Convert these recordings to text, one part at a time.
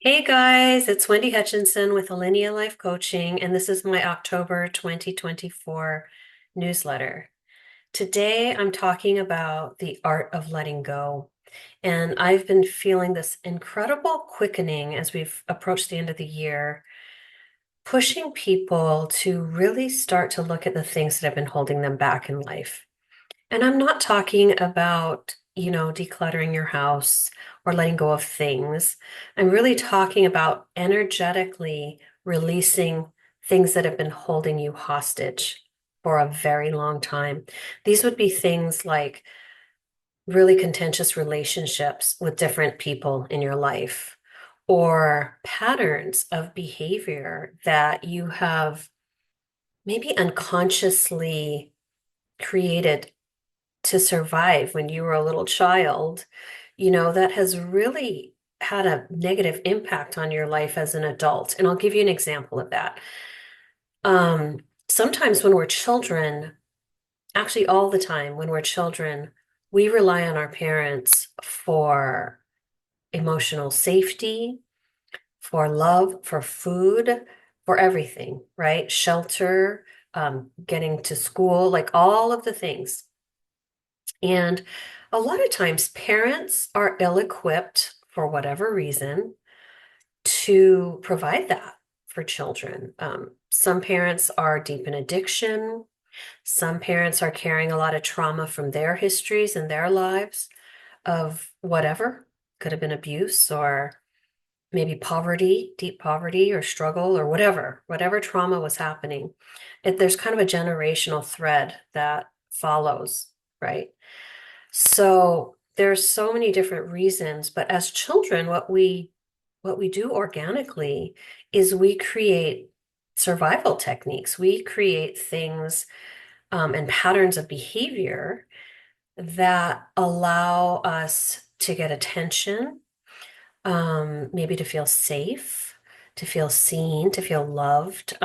Hey guys, it's Wendy Hutchinson with Alinea Life Coaching, and this is my October 2024 newsletter. Today I'm talking about the art of letting go. And I've been feeling this incredible quickening as we've approached the end of the year, pushing people to really start to look at the things that have been holding them back in life. And I'm not talking about, decluttering your house or letting go of things. I'm really talking about energetically releasing things that have been holding you hostage for a very long time. These would be things like really contentious relationships with different people in your life, or patterns of behavior that you have maybe unconsciously created to survive when you were a little child, that has really had a negative impact on your life as an adult. And I'll give you an example of that. Sometimes when we're children, actually all the time when we're children, we rely on our parents for emotional safety, for love, for food, for everything, right? Shelter, getting to school, like all of the things. And a lot of times, parents are ill-equipped for whatever reason to provide that for children. Some parents are deep in addiction. Some parents are carrying a lot of trauma from their histories and their lives of whatever. Could have been abuse or maybe poverty, deep poverty or struggle or whatever trauma was happening. There's kind of a generational thread that follows, right? So there's so many different reasons, but as children, what we do organically is we create survival techniques. We create things and patterns of behavior that allow us to get attention, maybe to feel safe, to feel seen, to feel loved.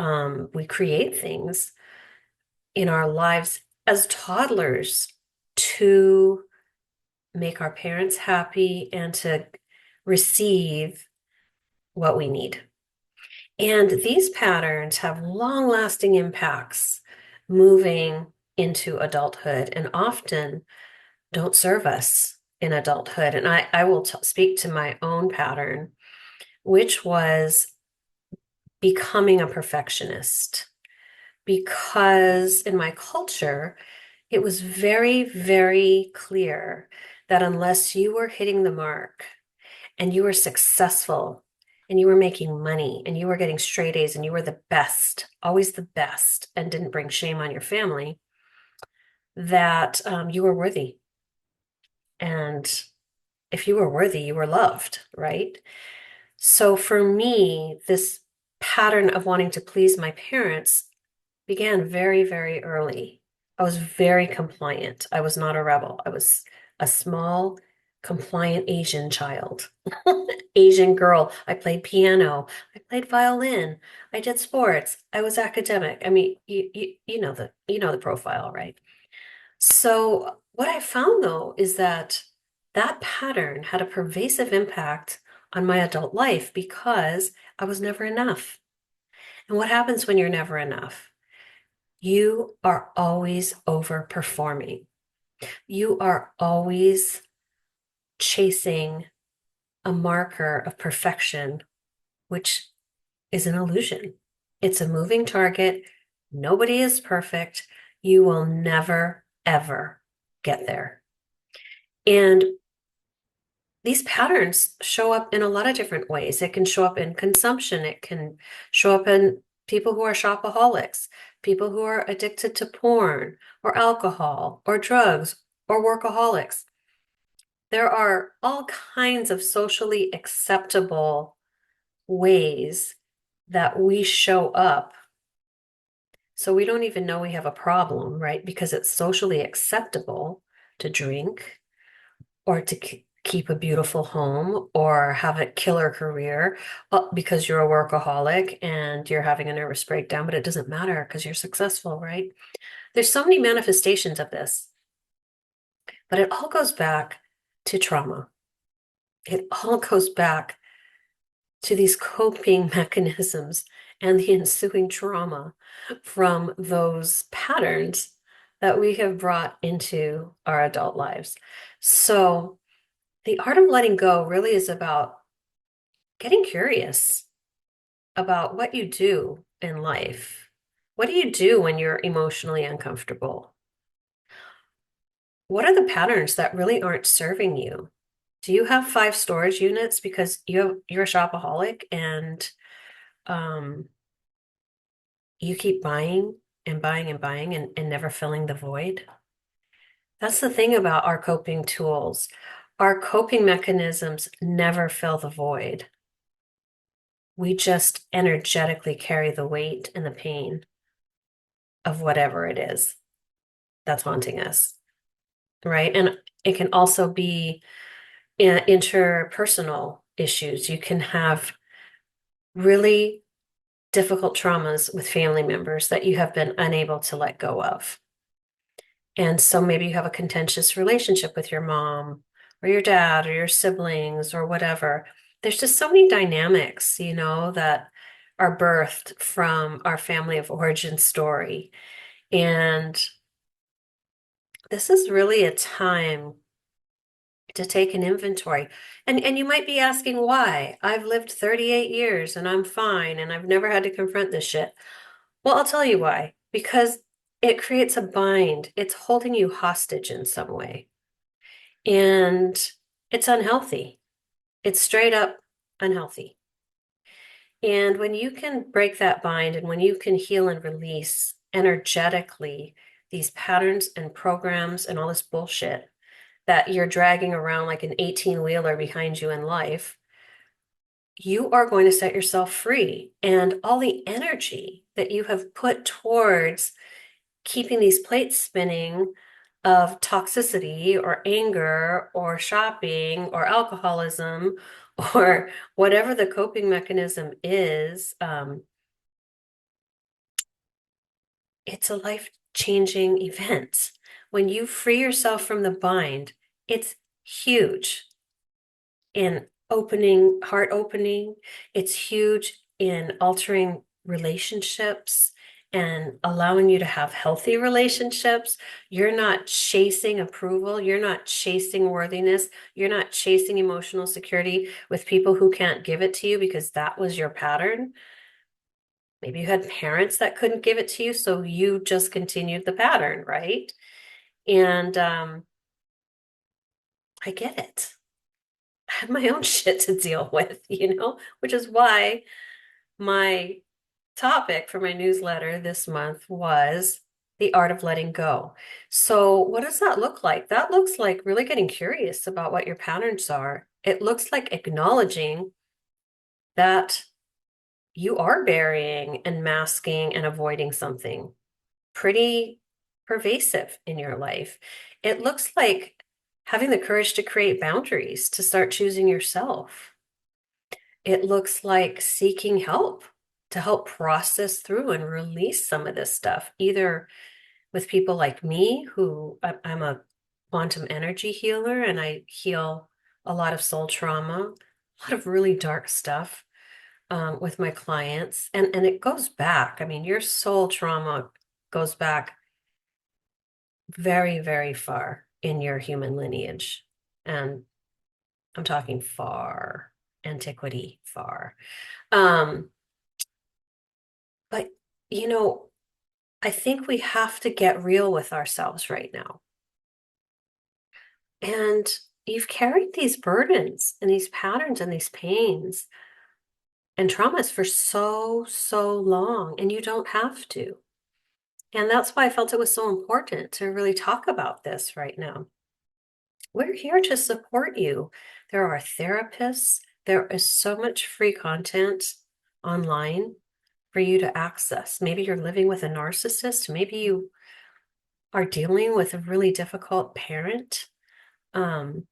We create things in our lives as toddlers to make our parents happy and to receive what we need. And these patterns have long-lasting impacts moving into adulthood and often don't serve us in adulthood. And I will speak to my own pattern, which was becoming a perfectionist. Because in my culture, it was very, very clear that unless you were hitting the mark and you were successful and you were making money and you were getting straight A's and you were the best, always the best, and didn't bring shame on your family, that you were worthy. And if you were worthy, you were loved, right? So for me, this pattern of wanting to please my parents began very, very early. I was very compliant. I was not a rebel. I was a small, compliant Asian child, Asian girl. I played piano. I played violin. I did sports. I was academic. I mean, you know the profile, right? So what I found though is that that pattern had a pervasive impact on my adult life because I was never enough. And what happens when you're never enough? You are always overperforming. You are always chasing a marker of perfection, which is an illusion. It's a moving target. Nobody is perfect. You will never, ever get there. And these patterns show up in a lot of different ways. It can show up in consumption. It can show up in people who are shopaholics, people who are addicted to porn or alcohol or drugs or workaholics. There are all kinds of socially acceptable ways that we show up. So we don't even know we have a problem, right? Because it's socially acceptable to drink or to keep a beautiful home or have a killer career because you're a workaholic and you're having a nervous breakdown, but it doesn't matter because you're successful, right? There's so many manifestations of this, but it all goes back to trauma. It all goes back to these coping mechanisms and the ensuing trauma from those patterns that we have brought into our adult lives. So, the art of letting go really is about getting curious about what you do in life. What do you do when you're emotionally uncomfortable? What are the patterns that really aren't serving you? Do you have five storage units because you're a shopaholic and um, you keep buying and buying and buying and never filling the void? That's the thing about our coping tools. Our coping mechanisms never fill the void. We just energetically carry the weight and the pain of whatever it is that's haunting us, right? And it can also be interpersonal issues. You can have really difficult traumas with family members that you have been unable to let go of. And so maybe you have a contentious relationship with your mom or your dad or your siblings or whatever. There's just so many dynamics, that are birthed from our family of origin story. And this is really a time to take an inventory. And you might be asking why. I've lived 38 years and I'm fine and I've never had to confront this shit. Well, I'll tell you why. Because it creates a bind. It's holding you hostage in some way. And it's unhealthy. It's straight up unhealthy. And when you can break that bind and when you can heal and release energetically these patterns and programs and all this bullshit that you're dragging around like an 18-wheeler behind you in life, you are going to set yourself free. And all the energy that you have put towards keeping these plates spinning of toxicity or anger or shopping or alcoholism or whatever the coping mechanism is, it's a life-changing event. When you free yourself from the bind, it's huge in heart opening. It's huge in altering relationships and allowing you to have healthy relationships. You're not chasing approval. You're not chasing worthiness. You're not chasing emotional security with people who can't give it to you because that was your pattern. Maybe you had parents that couldn't give it to you, so you just continued the pattern, right? And I get it. I have my own shit to deal with, which is why my topic for my newsletter this month was the art of letting go. So, what does that look like? That looks like really getting curious about what your patterns are. It looks like acknowledging that you are burying and masking and avoiding something pretty pervasive in your life. It looks like having the courage to create boundaries, to start choosing yourself. It looks like seeking help to help process through and release some of this stuff, either with people like me, who I'm a quantum energy healer and I heal a lot of soul trauma, a lot of really dark stuff with my clients. And it goes back. I mean, your soul trauma goes back very, very far in your human lineage. And I'm talking far, antiquity, far. Um, but, you know, I think we have to get real with ourselves right now. And you've carried these burdens and these patterns and these pains and traumas for so, so long, and you don't have to. And that's why I felt it was so important to really talk about this right now. We're here to support you. There are therapists. There is so much free content online for you to access. Maybe you're living with a narcissist. Maybe you are dealing with a really difficult parent. Um,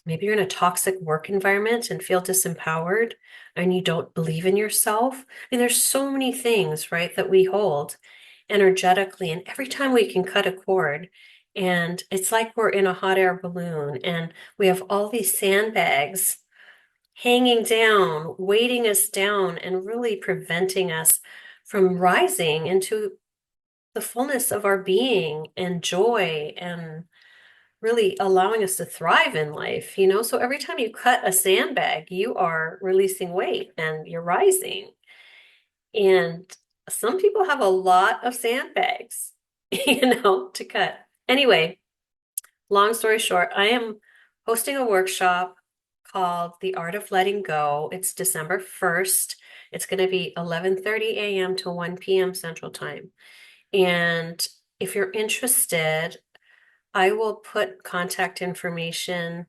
Maybe you're in a toxic work environment and feel disempowered and you don't believe in yourself. I mean, there's so many things, right, that we hold energetically. And every time we can cut a cord, and it's like we're in a hot air balloon and we have all these sandbags hanging down, weighting us down, and really preventing us from rising into the fullness of our being and joy and really allowing us to thrive in life, you know? So every time you cut a sandbag, you are releasing weight and you're rising. And some people have a lot of sandbags, to cut. Anyway, long story short, I am hosting a workshop called The Art of Letting Go. It's December 1st. It's going to be 11:30 a.m. to 1 p.m. Central Time. And if you're interested, I will put contact information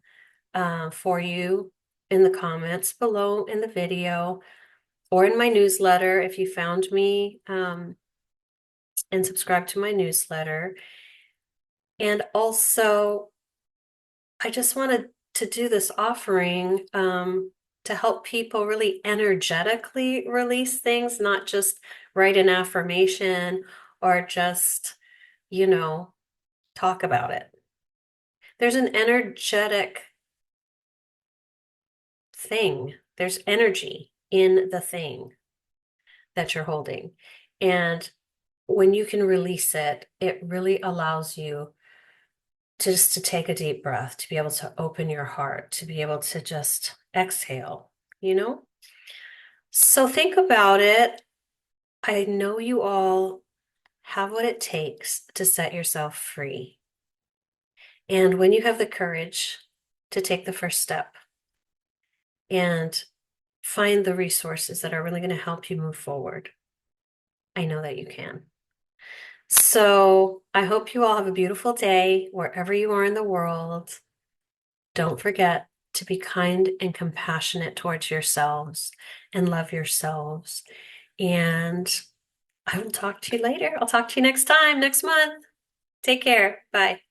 for you in the comments below in the video or in my newsletter if you found me and subscribe to my newsletter. And also, I just wanted to do this offering to help people really energetically release things, not just write an affirmation or just, you know, talk about it. There's an energetic thing, there's energy in the thing that you're holding. And when you can release it, it really allows you just to take a deep breath, to be able to open your heart, to be able to just exhale, you know? So think about it. I know you all have what it takes to set yourself free. And when you have the courage to take the first step and find the resources that are really going to help you move forward, I know that you can. So I hope you all have a beautiful day wherever you are in the world. Don't forget to be kind and compassionate towards yourselves and love yourselves. And I will talk to you later. I'll talk to you next time, next month. Take care. Bye.